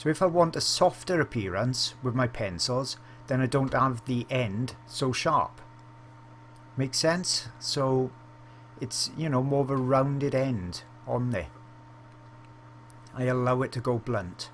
So if I want a softer appearance with my pencils, then I don't have the end so sharp. Make sense? So it's, you know, more of a rounded end on there. I allow it to go blunt.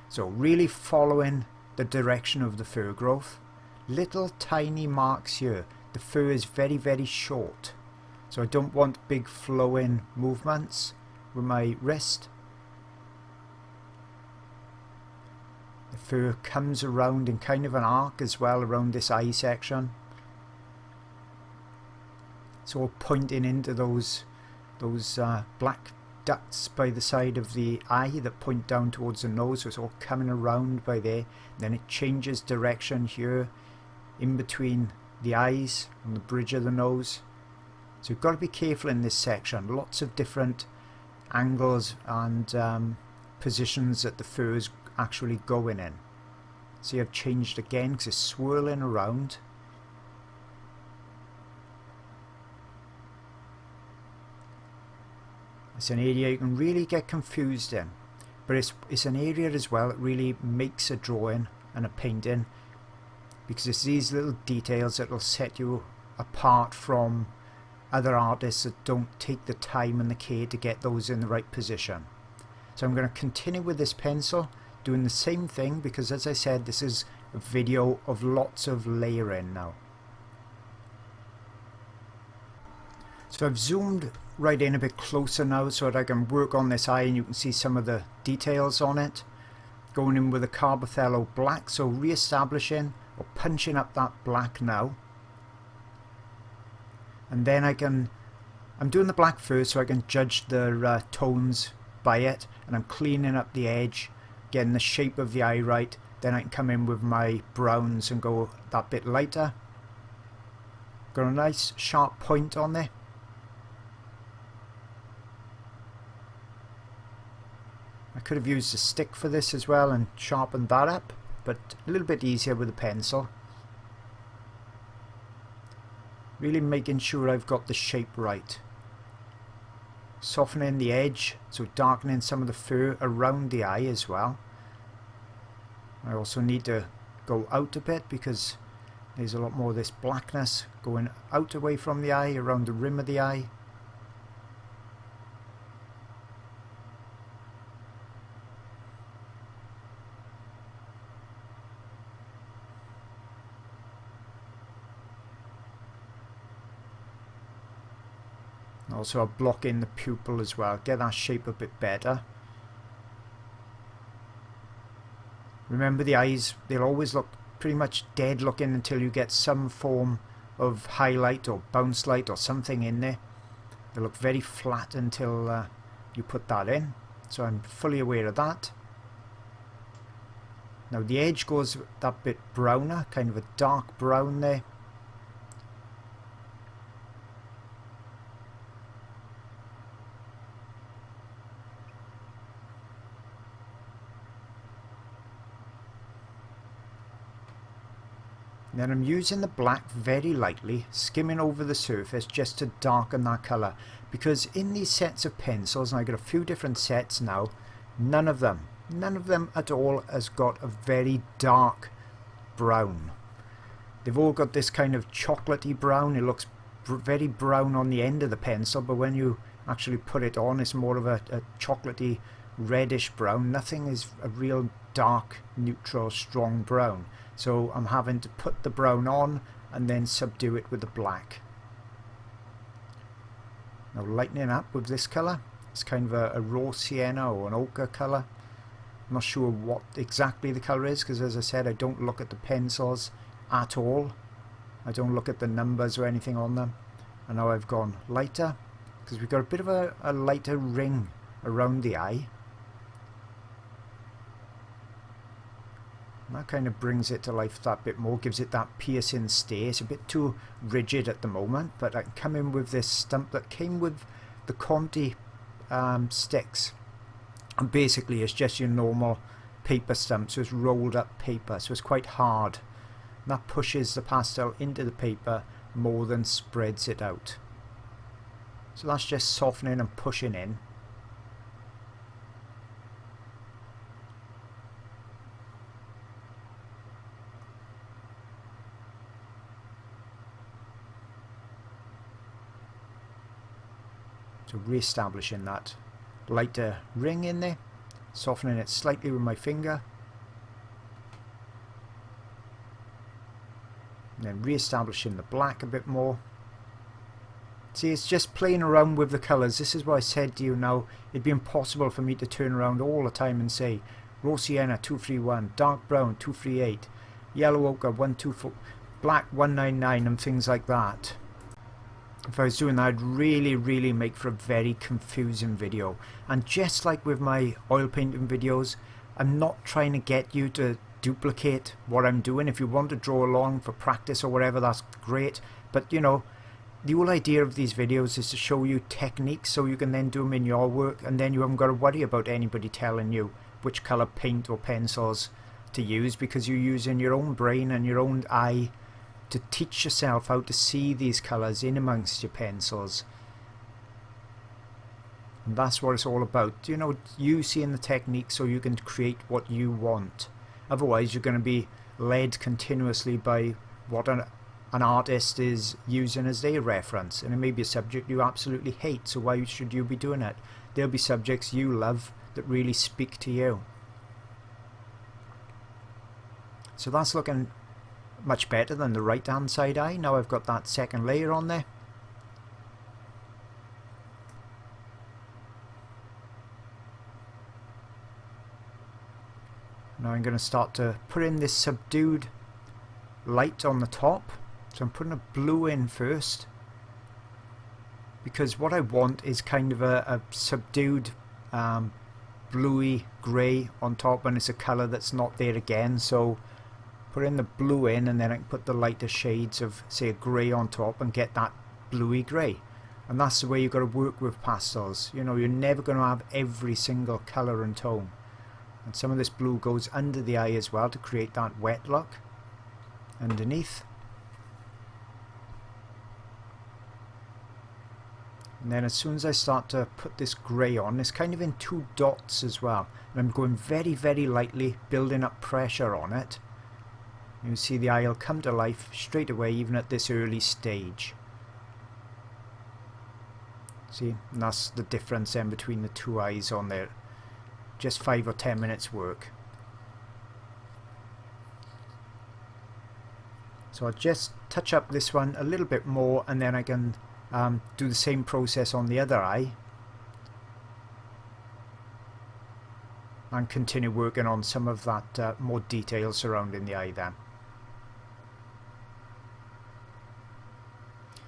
So really following the direction of the fur growth. Little tiny marks here. The fur is very, very short. So I don't want big flowing movements with my wrist. The fur comes around in kind of an arc as well around this eye section. It's all pointing into those black dots by the side of the eye that point down towards the nose. So it's all coming around by there. Then it changes direction here in between the eyes and the bridge of the nose. So you've got to be careful in this section. Lots of different angles and positions that the fur is actually going in. See, I've changed again because it's swirling around. It's an area you can really get confused in, but it's an area as well that really makes a drawing and a painting, because it's these little details that will set you apart from other artists that don't take the time and the care to get those in the right position. So I'm going to continue with this pencil, doing the same thing, because as I said, this is a video of lots of layering now. So I've zoomed right in a bit closer now so that I can work on this eye and you can see some of the details on it. Going in with a Carbothello black, so re-establishing or punching up that black now. And then I'm doing the black first so I can judge the tones by it, and I'm cleaning up the edge, getting the shape of the eye right. Then I can come in with my browns and go that bit lighter. Got a nice sharp point on there. I could have used a stick for this as well and sharpened that up, but a little bit easier with a pencil. Really making sure I've got the shape right. Softening the edge, so darkening some of the fur around the eye as well. I also need to go out a bit because there's a lot more of this blackness going out away from the eye, around the rim of the eye. Also I'll block in the pupil as well, get that shape a bit better. Remember, the eyes, they'll always look pretty much dead looking until you get some form of highlight or bounce light or something in there. They look very flat until you put that in. So I'm fully aware of that. Now the edge goes that bit browner, kind of a dark brown there. Then I'm using the black very lightly, skimming over the surface just to darken that colour. Because in these sets of pencils, and I've got a few different sets now, none of them at all has got a very dark brown. They've all got this kind of chocolatey brown. It looks very brown on the end of the pencil, but when you actually put it on, it's more of a chocolatey reddish brown. Nothing is a real dark, neutral, strong brown. So I'm having to put the brown on and then subdue it with the black. Now lightening up with this colour. It's kind of a raw sienna or an ochre colour. I'm not sure what exactly the colour is, because as I said, I don't look at the pencils at all. I don't look at the numbers or anything on them. And now I've gone lighter, because we've got a bit of a lighter ring around the eye. And that kind of brings it to life that bit more, gives it that piercing stare. It's a bit too rigid at the moment, but I can come in with this stump that came with the Conti sticks. And basically it's just your normal paper stump, so it's rolled up paper, so it's quite hard. And that pushes the pastel into the paper more than spreads it out. So that's just softening and pushing in. So re-establishing that lighter ring in there, softening it slightly with my finger, and then re-establishing the black a bit more. See, it's just playing around with the colours. This is what I said to you now. It'd be impossible for me to turn around all the time and say raw sienna 231, dark brown 238, yellow ochre 124, black 199 and things like that. If I was doing that, I'd really make for a very confusing video. And just like with my oil painting videos, I'm not trying to get you to duplicate what I'm doing. If you want to draw along for practice or whatever, that's great. But you know, the whole idea of these videos is to show you techniques so you can then do them in your work, and then you haven't got to worry about anybody telling you which colour paint or pencils to use, because you're using your own brain and your own eye to teach yourself how to see these colours in amongst your pencils. And that's what it's all about. You know, you seeing the technique so you can create what you want. Otherwise you're going to be led continuously by what an artist is using as their reference, and it may be a subject you absolutely hate, so why should you be doing it? There'll be subjects you love that really speak to you. So that's looking much better than the right hand side eye. Now I've got that second layer on there. Now I'm going to start to put in this subdued light on the top. So I'm putting a blue in first, because what I want is kind of a subdued bluey grey on top, and it's a colour that's not there again. So put in the blue in, and then I can put the lighter shades of, say, a grey on top and get that bluey grey. And that's the way you've got to work with pastels. You know, you're never going to have every single colour and tone. And some of this blue goes under the eye as well to create that wet look underneath. And then as soon as I start to put this grey on, it's kind of in two dots as well. And I'm going very lightly, building up pressure on it. You see the eye will come to life straight away, even at this early stage. See, and that's the difference then between the two eyes on there. Just 5 or 10 minutes work. So I'll just touch up this one a little bit more, and then I can do the same process on the other eye and continue working on some of that more detail surrounding the eye then.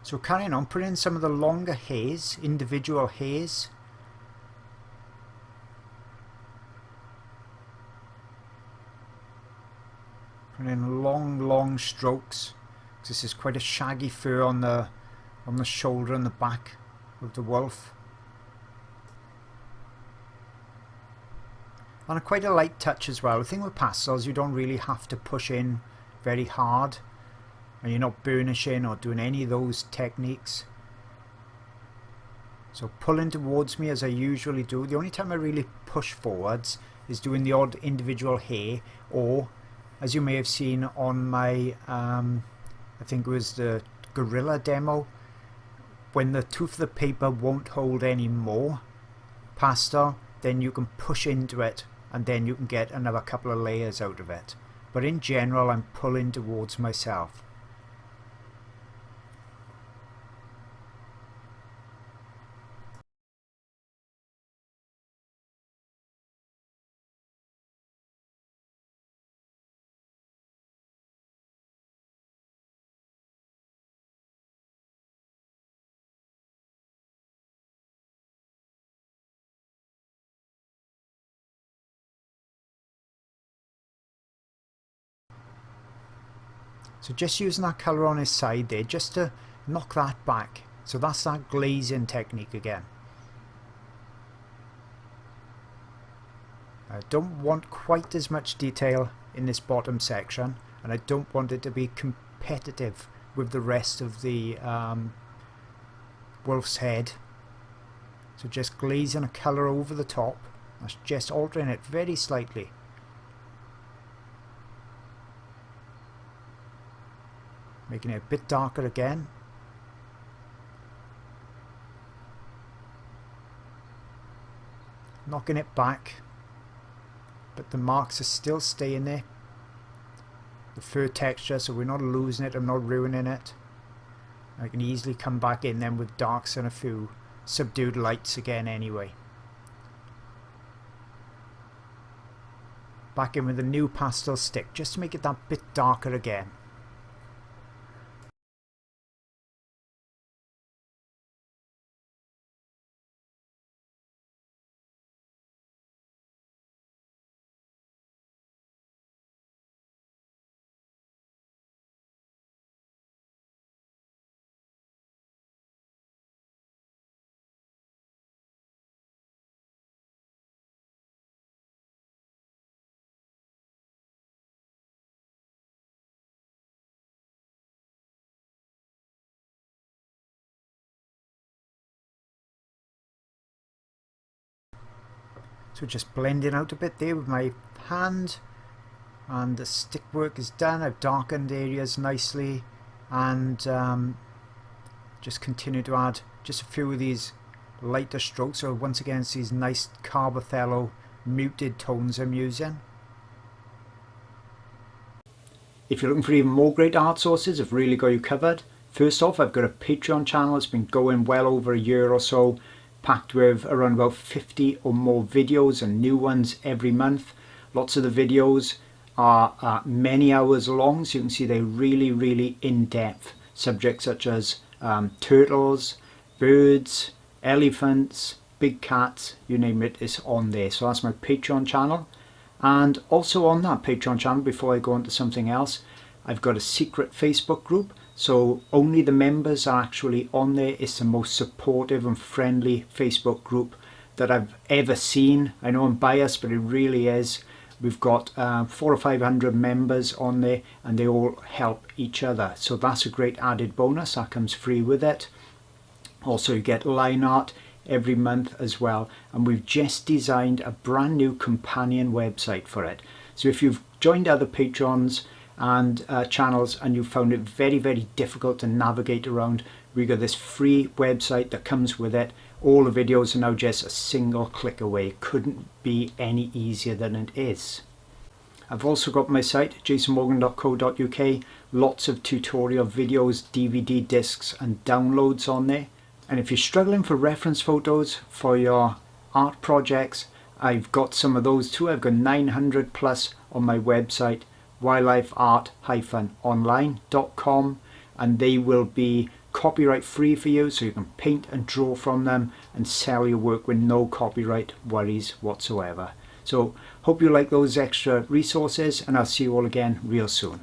So carrying on, putting in some of the longer hairs, individual hairs. Putting in long strokes. This is quite a shaggy fur on the shoulder and the back of the wolf. And quite a light touch as well. The thing with pastels, you don't really have to push in very hard, and you're not burnishing or doing any of those techniques. So pulling towards me as I usually do. The only time I really push forwards is doing the odd individual hair, or as you may have seen on my I think it was the Gorilla demo, when the tooth of the paper won't hold any more pastel, then you can push into it and then you can get another couple of layers out of it. But in general, I'm pulling towards myself. So just using that colour on his side there, just to knock that back. So that's that glazing technique again. I don't want quite as much detail in this bottom section, and I don't want it to be competitive with the rest of the wolf's head. So just glazing a colour over the top. That's just altering it very slightly. Making it a bit darker again. knocking it back, but the marks are still staying there. The fur texture, so we're not losing it, I'm not ruining it. I can easily come back in then with darks and a few subdued lights again anyway. Back in with a new pastel stick just to make it that bit darker again. So just blending out a bit there with my hand, and the stick work is done. I've darkened areas nicely, and just continue to add just a few of these lighter strokes. So once again, it's these nice Carbothello muted tones I'm using. If you're looking for even more great art sources, I've really got you covered. First off, I've got a Patreon channel. It's been going well over a year or so, packed with around about 50 or more videos and new ones every month. Lots of the videos are many hours long, so you can see they're really in-depth. Subjects such as turtles, birds, elephants, big cats, you name it, it's on there. So that's my Patreon channel. And also on that Patreon channel, before I go on to something else, I've got a secret Facebook group. So only the members are actually on there. It's the most supportive and friendly Facebook group that I've ever seen. I know I'm biased, but it really is. We've got 400 or 500 members on there, and they all help each other. So that's a great added bonus. That comes free with it. Also, you get line art every month as well. And we've just designed a brand new companion website for it. So if you've joined other patrons and channels and you found it very difficult to navigate around, we got this free website that comes with it. All the videos are now just a single click away. It couldn't be any easier than it is. I've also got my site, jasonmorgan.co.uk, lots of tutorial videos, DVD discs and downloads on there. And if you're struggling for reference photos for your art projects, I've got some of those too. I've got 900 plus on my website, wildlifeart-online.com, and they will be copyright free for you, so you can paint and draw from them and sell your work with no copyright worries whatsoever. So hope you like those extra resources, and I'll see you all again real soon.